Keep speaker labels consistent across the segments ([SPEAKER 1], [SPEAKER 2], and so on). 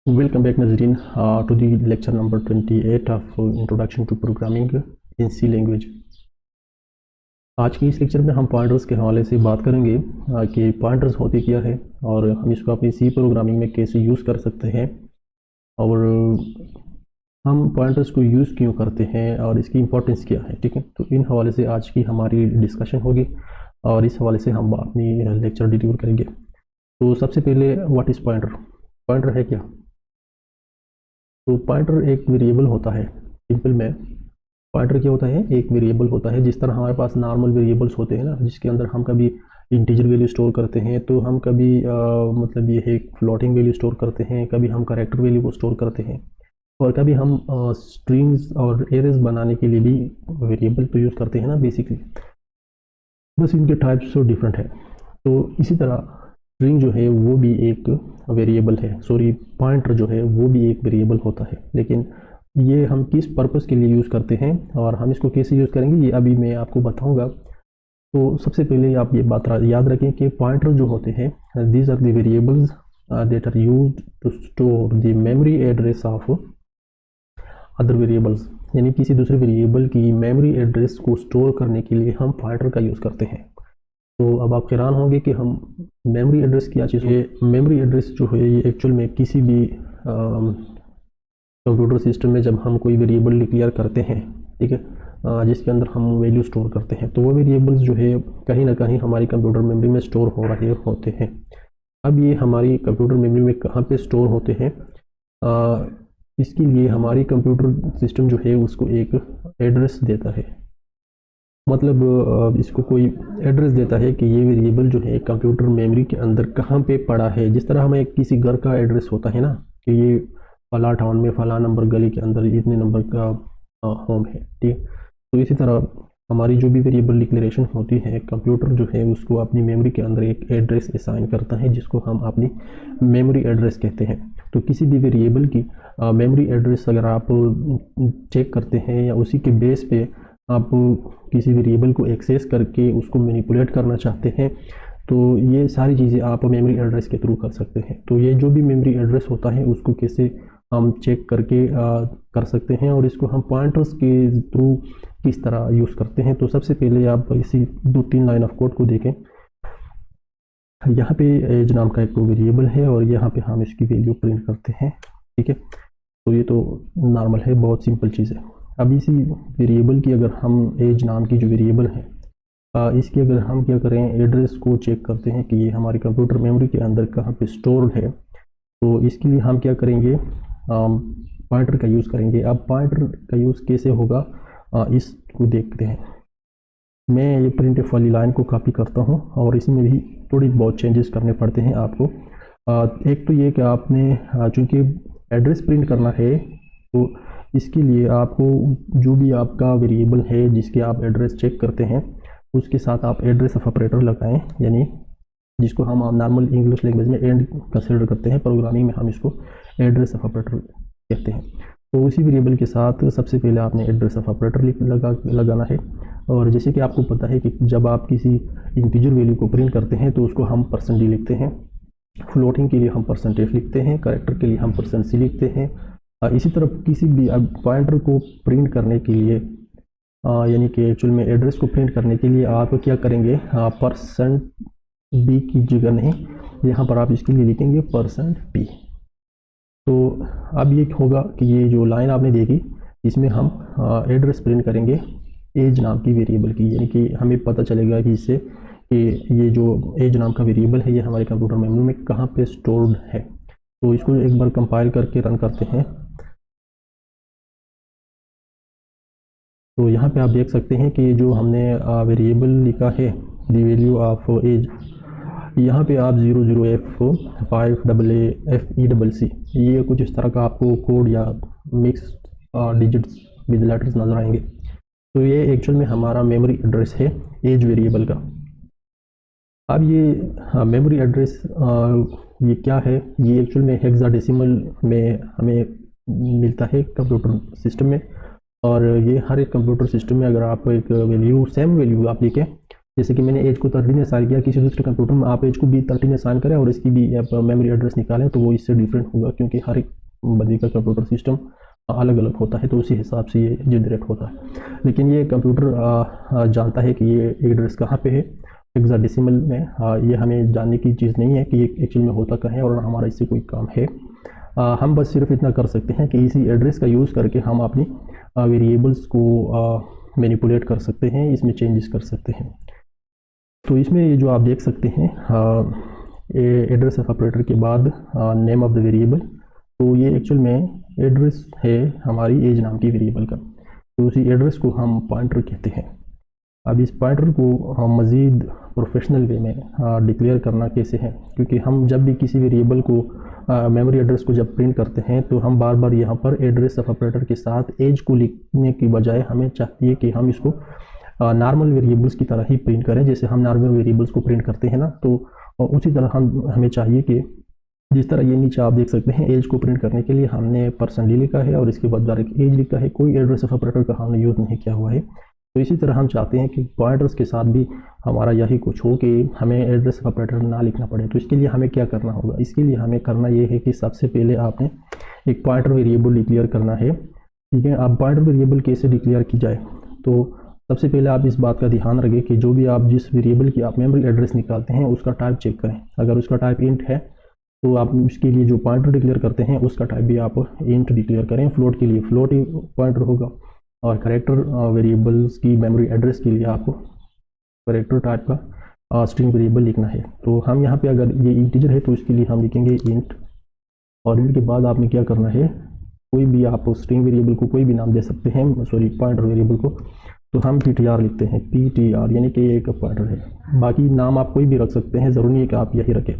[SPEAKER 1] Welcome back, Nazreen, to the lecture number 28 of Introduction to Programming in C language. आज की इस lecture में हम पॉइंटर्स के हवाले से बात करेंगे कि पॉइंटर्स होते क्या है और हम इसको अपनी सी प्रोग्रामिंग में कैसे यूज़ कर सकते हैं और हम पॉइंटर्स को यूज़ क्यों करते हैं और इसकी इम्पोर्टेंस क्या है। ठीक है, तो इन हवाले से आज की हमारी डिस्कशन होगी और इस हवाले से हम अपनी लेक्चर डिलीवर करेंगे। तो सबसे पहले व्हाट इज़ पॉइंटर? पॉइंटर है क्या? तो पॉइंटर एक वेरिएबल होता है। सिंपल में पॉइंटर क्या होता है? एक वेरिएबल होता है। जिस तरह हमारे पास नॉर्मल वेरिएबल्स होते हैं ना, जिसके अंदर हम कभी इंटीजर वैल्यू स्टोर करते हैं, तो हम कभी मतलब ये है फ्लोटिंग वैल्यू स्टोर करते हैं, कभी हम कैरेक्टर वैल्यू को स्टोर करते हैं और कभी हम स्ट्रिंग्स और एरेज बनाने के लिए भी वेरिएबल तो यूज़ करते हैं ना बेसिकली। बस इनके टाइप्स तो डिफरेंट है। तो इसी तरह स्ट्रिंग जो है वो भी एक वेरिएबल है, पॉइंटर जो है वो भी एक वेरिएबल होता है। लेकिन ये हम किस पर्पस के लिए यूज़ करते हैं और हम इसको कैसे यूज़ करेंगे ये अभी मैं आपको बताऊंगा। तो सबसे पहले आप ये बात याद रखें कि पॉइंटर जो होते हैं, these are the variables that are used to store the memory address of other variables. यानी किसी दूसरे वेरिएबल की मेमोरी एड्रेस को स्टोर करने के लिए हम पॉइंटर का यूज़ करते हैं। तो अब आप हैरान होंगे कि हम मेमोरी एड्रेस क्या चीज़ है। मेमोरी एड्रेस जो है ये एक्चुअल में किसी भी कंप्यूटर सिस्टम में जब हम कोई वेरिएबल डिक्लेयर करते हैं, ठीक है, जिसके अंदर हम वैल्यू स्टोर करते हैं, तो वो वेरिएबल्स जो है कहीं ना कहीं हमारी कंप्यूटर मेमोरी में स्टोर हो रहे होते हैं। अब ये हमारी कंप्यूटर मेमोरी में कहाँ पे स्टोर होते हैं, इसके लिए हमारी कंप्यूटर सिस्टम जो है उसको एक एड्रेस देता है। मतलब इसको कोई एड्रेस देता है कि ये वेरिएबल जो है कंप्यूटर मेमोरी के अंदर कहाँ पे पड़ा है। जिस तरह हमें किसी घर का एड्रेस होता है ना कि ये फला टाउन में फला नंबर गली के अंदर इतने नंबर का होम है, ठीक। तो इसी तरह हमारी जो भी वेरिएबल डिक्लेरेशन होती है, कंप्यूटर जो है उसको अपनी मेमोरी के अंदर एक एड्रेस असाइन करता है जिसको हम अपनी मेमोरी एड्रेस कहते हैं। तो किसी भी वेरिएबल की मेमोरी एड्रेस अगर आप चेक करते हैं या उसी के बेस पे आप किसी वेरिएबल को एक्सेस करके उसको मैनिपुलेट करना चाहते हैं, तो ये सारी चीज़ें आप मेमोरी एड्रेस के थ्रू कर सकते हैं। तो ये जो भी मेमोरी एड्रेस होता है उसको कैसे हम चेक करके कर सकते हैं और इसको हम पॉइंटर्स के थ्रू किस तरह यूज़ करते हैं। तो सबसे पहले आप इसी 2-3 लाइन ऑफ कोड को देखें। यहाँ पे एज नाम का एक वेरिएबल है और यहाँ पे हम इसकी वैल्यू प्रिंट करते हैं, ठीक है। तो ये तो नॉर्मल है, बहुत सिंपल चीज़ है। अब इसी वेरिएबल की अगर हम एज नाम की जो वेरिएबल है इसकी अगर हम क्या करें, एड्रेस को चेक करते हैं कि ये हमारी कंप्यूटर मेमोरी के अंदर कहाँ पे स्टोर्ड है, तो इसके लिए हम क्या करेंगे, पॉइंटर का यूज़ करेंगे। अब पॉइंटर का यूज़ कैसे होगा इसको देखते हैं। मैं ये प्रिंटफ वाली लाइन को कॉपी करता हूँ और इसमें भी थोड़ी बहुत चेंजेस करने पड़ते हैं आपको। एक तो ये कि आपने चूँकि एड्रेस प्रिंट करना है, तो इसके लिए आपको जो भी आपका वेरिएबल है जिसके आप एड्रेस चेक करते हैं उसके साथ आप एड्रेस ऑफ ऑपरेटर लगाएं, यानी जिसको हम नॉर्मल इंग्लिश लैंग्वेज में एंड कंसिडर करते हैं, प्रोग्रामिंग में हम इसको एड्रेस ऑफ ऑपरेटर कहते हैं। तो उसी वेरिएबल के साथ सबसे पहले आपने एड्रेस ऑफ ऑपरेटर लगाना है। और जैसे कि आपको पता है कि जब आप किसी इंटीजर वैल्यू को प्रिंट करते हैं तो उसको हम %d लिखते हैं, फ्लोटिंग के लिए हम %f लिखते हैं, कैरेक्टर के लिए हम %c लिखते हैं। इसी तरह किसी भी पॉइंटर को प्रिंट करने के लिए यानी कि एक्चुअल में एड्रेस को प्रिंट करने के लिए आप क्या करेंगे, %b की जगह नहीं, यहाँ पर आप इसके लिए लिखेंगे %p। तो अब ये होगा कि ये जो लाइन आपने देखी इसमें हम एड्रेस प्रिंट करेंगे एज नाम की वेरिएबल की, यानी कि हमें पता चलेगा कि इससे कि ये जो एज नाम का वेरिएबल है ये हमारे कंप्यूटर मेमोरी में कहाँ पे स्टोर्ड है। तो इसको एक बार कंपाइल करके रन करते हैं। तो यहाँ पे आप देख सकते हैं कि जो हमने वेरिएबल लिखा है दी वैल्यू ऑफ एज, यहाँ पे आप 00F5AA ये कुछ इस तरह का आपको कोड या मिक्स डिजिट्स विद लेटर्स नज़र आएंगे। तो ये एक्चुअल में हमारा मेमोरी एड्रेस है एज वेरिएबल का। अब ये मेमोरी एड्रेस ये क्या है, ये एक्चुअल में हेक्साडेसिमल में हमें मिलता है कंप्यूटर सिस्टम में। और ये हर एक कंप्यूटर सिस्टम में अगर आप एक वैल्यू सेम वैल्यू आप लिखें जैसे कि मैंने एज को 13 असाइन किया, किसी दूसरे कंप्यूटर में आप एज को भी 13 असाइन करें और इसकी भी आप मेमोरी एड्रेस निकालें तो वो इससे डिफरेंट होगा, क्योंकि हर एक बंदे का कंप्यूटर सिस्टम अलग अलग होता है, तो उसी हिसाब से ये जनरेट होता है। लेकिन ये कंप्यूटर जानता है कि ये एड्रेस कहाँ पे है हेक्साडेसिमल में। ये हमें जानने की चीज़ नहीं है कि ये एक्चुअल में होता कहाँ है और हमारा इससे कोई काम है। हम बस सिर्फ इतना कर सकते हैं कि इसी एड्रेस का यूज़ करके हम अपनी वेरिएबल्स को मैनिपुलेट कर सकते हैं, इसमें चेंजेस कर सकते हैं। तो इसमें ये जो आप देख सकते हैं एड्रेस ऑफ ऑपरेटर के बाद नेम ऑफ द वेरिएबल, तो ये एक्चुअल में एड्रेस है हमारी एज नाम की वेरिएबल का। तो उसी एड्रेस को हम पॉइंटर कहते हैं। अब इस पॉइंटर को हम मज़ीद प्रोफेशनल वे में डिक्लेयर करना कैसे है, क्योंकि हम जब भी किसी वेरिएबल को मेमोरी एड्रेस को जब प्रिंट करते हैं तो हम बार बार यहाँ पर एड्रेस ऑफ ऑपरेटर के साथ एज को लिखने की बजाय हमें चाहिए कि हम इसको नॉर्मल वेरिएबल्स की तरह ही प्रिंट करें। जैसे हम नॉर्मल वेरिएबल्स को प्रिंट करते हैं ना, तो उसी तरह हमें चाहिए कि जिस तरह ये नीचे आप देख सकते हैं एज को प्रिंट करने के लिए हमने %d लिखा है और इसके बाद डायरेक्ट एज लिखा है, कोई एड्रेस ऑफ ऑपरेटर का हमने यूज़ नहीं किया हुआ है। तो इसी तरह हम चाहते हैं कि पॉइंटर्स के साथ भी हमारा यही कुछ हो कि हमें एड्रेस ऑफ ऑपरेटर ना लिखना पड़े। तो इसके लिए हमें क्या करना होगा, इसके लिए हमें करना ये है कि सबसे पहले आपने एक पॉइंटर वेरिएबल डिक्लेयर करना है। ठीक है, अब पॉइंटर वेरिएबल कैसे डिक्लेयर की जाए, तो सबसे पहले आप इस बात का ध्यान रखें कि जो भी आप जिस वेरिएबल की आप मेमोरी एड्रेस निकालते हैं उसका टाइप चेक करें। अगर उसका टाइप इंट है तो आप उसके लिए जो पॉइंटर डिक्लेयर करते हैं उसका टाइप भी आप इंट डिक्लेयर करें। फ्लोट के लिए फ्लोट ही पॉइंटर होगा और कैरेक्टर वेरिएबल्स की मेमोरी एड्रेस के लिए आपको कैरेक्टर टाइप का स्ट्रिंग वेरिएबल लिखना है। तो हम यहाँ पे अगर ये इंटीजर है तो इसके लिए हम लिखेंगे इंट, और इंट के बाद आपने क्या करना है, कोई भी आप स्ट्रिंग वेरिएबल को कोई भी नाम दे सकते हैं, सॉरी पॉइंटर वेरिएबल को, तो हम ptr लिखते हैं, ptr यानी कि एक पॉइंटर है। बाकी नाम आप कोई भी रख सकते हैं, ज़रूरी नहीं है कि आप यही रखें।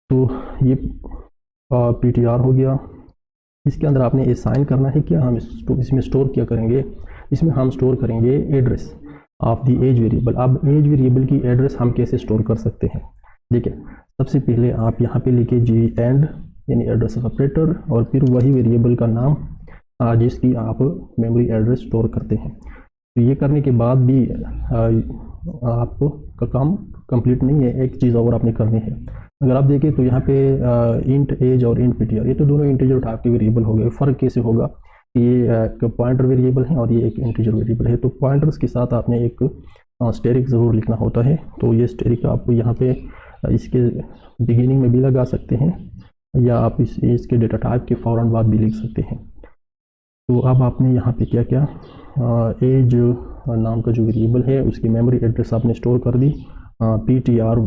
[SPEAKER 1] तो ये ptr हो गया। इसके अंदर आपने असाइन करना है क्या, हम इसमें स्टोर क्या करेंगे, इसमें हम स्टोर करेंगे address of the age variable. अब एज वेरिएबल की एड्रेस हम कैसे स्टोर कर सकते हैं, देखिए सबसे पहले आप यहाँ पे लिखिए जी एंड यानी एड्रेस ऑफ ऑपरेटर और फिर वही वेरिएबल का नाम जिसकी आप मेमोरी एड्रेस स्टोर करते हैं। तो ये करने के बाद भी आपको का काम कंप्लीट नहीं है, एक चीज़ और आपने करनी है। अगर आप देखें तो यहाँ पे इंट एज और इंट ptr ये तो दोनों इंटीजर टाइप के वेरिएबल हो गए। फ़र्क कैसे होगा कि ये एक पॉइंटर वेरिएबल है और ये एक इंटीजर वेरिएबल है। तो पॉइंटर्स के साथ आपने एक स्टेरिक ज़रूर लिखना होता है। तो ये स्टेरिक आप यहाँ पे इसके बिगिनिंग में भी लगा सकते हैं या आप इसके डेटा टाइप के फ़ौरन बाद भी लिख सकते हैं। तो अब आपने यहाँ पे क्या क्या एज नाम का जो वेरिएबल है उसकी मेमोरी एड्रेस आपने स्टोर कर दी ptr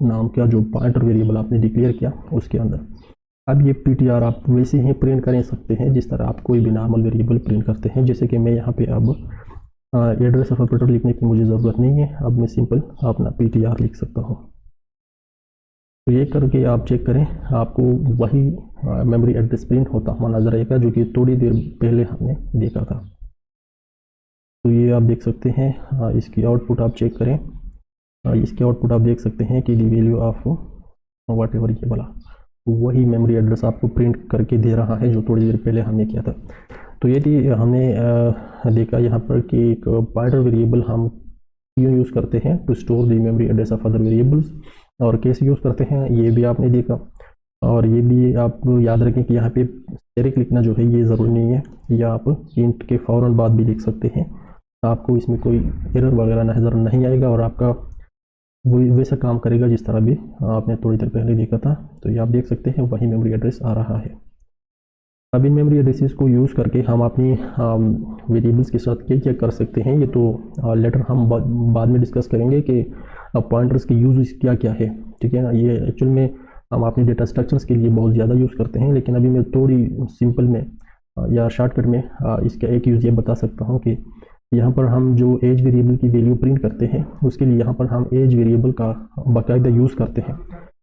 [SPEAKER 1] नाम का जो पॉइंटर वेरिएबल आपने डिक्लेयर किया उसके अंदर। अब ये ptr आप वैसे ही प्रिंट कर सकते हैं जिस तरह आप कोई भी नॉर्मल वेरिएबल प्रिंट करते हैं। जैसे कि मैं यहाँ पे अब एड्रेस ऑफ ऑपरेटर लिखने की मुझे ज़रूरत नहीं है, अब मैं सिंपल अपना ptr लिख सकता हूँ। तो ये करके आप चेक करें, आपको वही मेमोरी एड्रेस प्रिंट होता हुआ नजर आएगा जो कि थोड़ी देर पहले हमने देखा था। तो ये आप देख सकते हैं, इसकी आउटपुट आप चेक करें, इसकी आउटपुट आप देख सकते हैं कि दी वैल्यू ऑफ वट एवर ये वाला वही मेमोरी एड्रेस आपको प्रिंट करके दे रहा है जो थोड़ी देर पहले हमने किया था। तो ये थी हमने देखा यहाँ पर कि एक पॉइंटर वेरिएबल हम क्यों यूज़ करते हैं to store the memory address of other variables और कैसे यूज़ करते हैं ये भी आपने देखा। और ये भी आप याद रखें कि यहाँ पे स्टेरिक लिखना जो है ये ज़रूरी नहीं है, या आप इंट के फ़ौरन बाद भी लिख सकते हैं। आपको इसमें कोई एरर वगैरह नज़र नहीं आएगा और आपका वही वैसा काम करेगा जिस तरह भी आपने थोड़ी देर पहले देखा था। तो ये आप देख सकते हैं वही मेमोरी एड्रेस आ रहा है। अब इन मेमोरी एड्रेसेस को यूज़ करके हम अपनी वेरिएबल्स के साथ क्या क्या कर सकते हैं ये तो लेटर हम बाद में डिस्कस करेंगे कि पॉइंटर्स के यूज क्या क्या है। ठीक है ना, ये एक्चुअल में हम अपने डेटा स्ट्रक्चर्स के लिए बहुत ज़्यादा यूज़ करते हैं, लेकिन अभी मैं थोड़ी सिंपल में या शॉर्टकट में इसका एक यूज़ ये बता सकता हूँ कि यहाँ पर हम जो एज वेरिएबल की वैल्यू प्रिंट करते हैं उसके लिए यहाँ पर हम एज वेरिएबल का बाकायदा यूज़ करते हैं,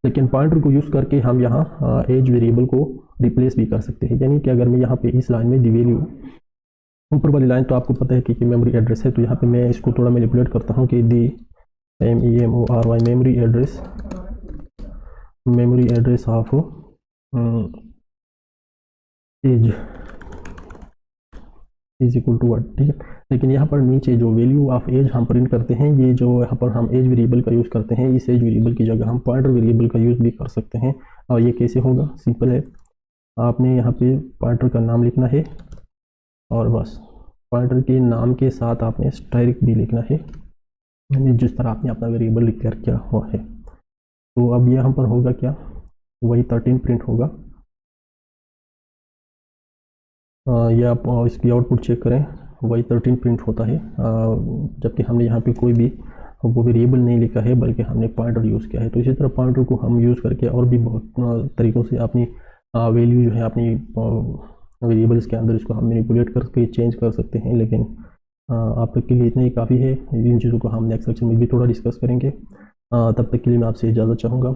[SPEAKER 1] लेकिन पॉइंटर को यूज़ करके हम यहाँ एज वेरिएबल को रिप्लेस भी कर सकते हैं। यानी कि अगर मैं यहाँ पे इस लाइन में दी वैल्यू ऊपर वाली लाइन तो आपको पता है कि मेमोरी एड्रेस है, तो यहाँ पे मैं इसको थोड़ा मैनिपुलेट करता हूँ कि the MEMORY memory address of age is equal to what, ठीक है। लेकिन यहाँ पर नीचे जो वैल्यू ऑफ एज हम प्रिंट करते हैं, ये जो यहाँ पर हम एज वेरिएबल का यूज़ करते हैं, इस एज वेरिएबल की जगह हम पॉइंटर वेरिएबल का यूज़ भी कर सकते हैं। और ये कैसे होगा, सिंपल है, आपने यहाँ पे पॉइंटर का नाम लिखना है और बस पॉइंटर के नाम के साथ आपने स्ट्रिंग भी लिखना है, यानी जिस तरह आपने अपना वेरिएबल डिक्लेयर किया हुआ है। तो अब यहाँ पर होगा क्या, वही 13 प्रिंट होगा। ये आप इसकी आउटपुट चेक करें, वही 13 प्रिंट होता है, जबकि हमने यहाँ पे कोई भी वो वेरिएबल नहीं लिखा है, बल्कि हमने पॉइंटर यूज़ किया है। तो इसी तरह पॉइंटर को हम यूज़ करके और भी बहुत तरीक़ों से अपनी वैल्यू जो है अपनी वेरिएबल्स के अंदर इसको हम मैनिपुलेट करके चेंज कर सकते हैं। लेकिन आप तक के लिए इतना ही काफ़ी है। इन चीज़ों को हम नेक्स्ट सेक्शन में भी थोड़ा डिस्कस करेंगे। तब तक के लिए मैं आपसे इजाज़त चाहूँगा।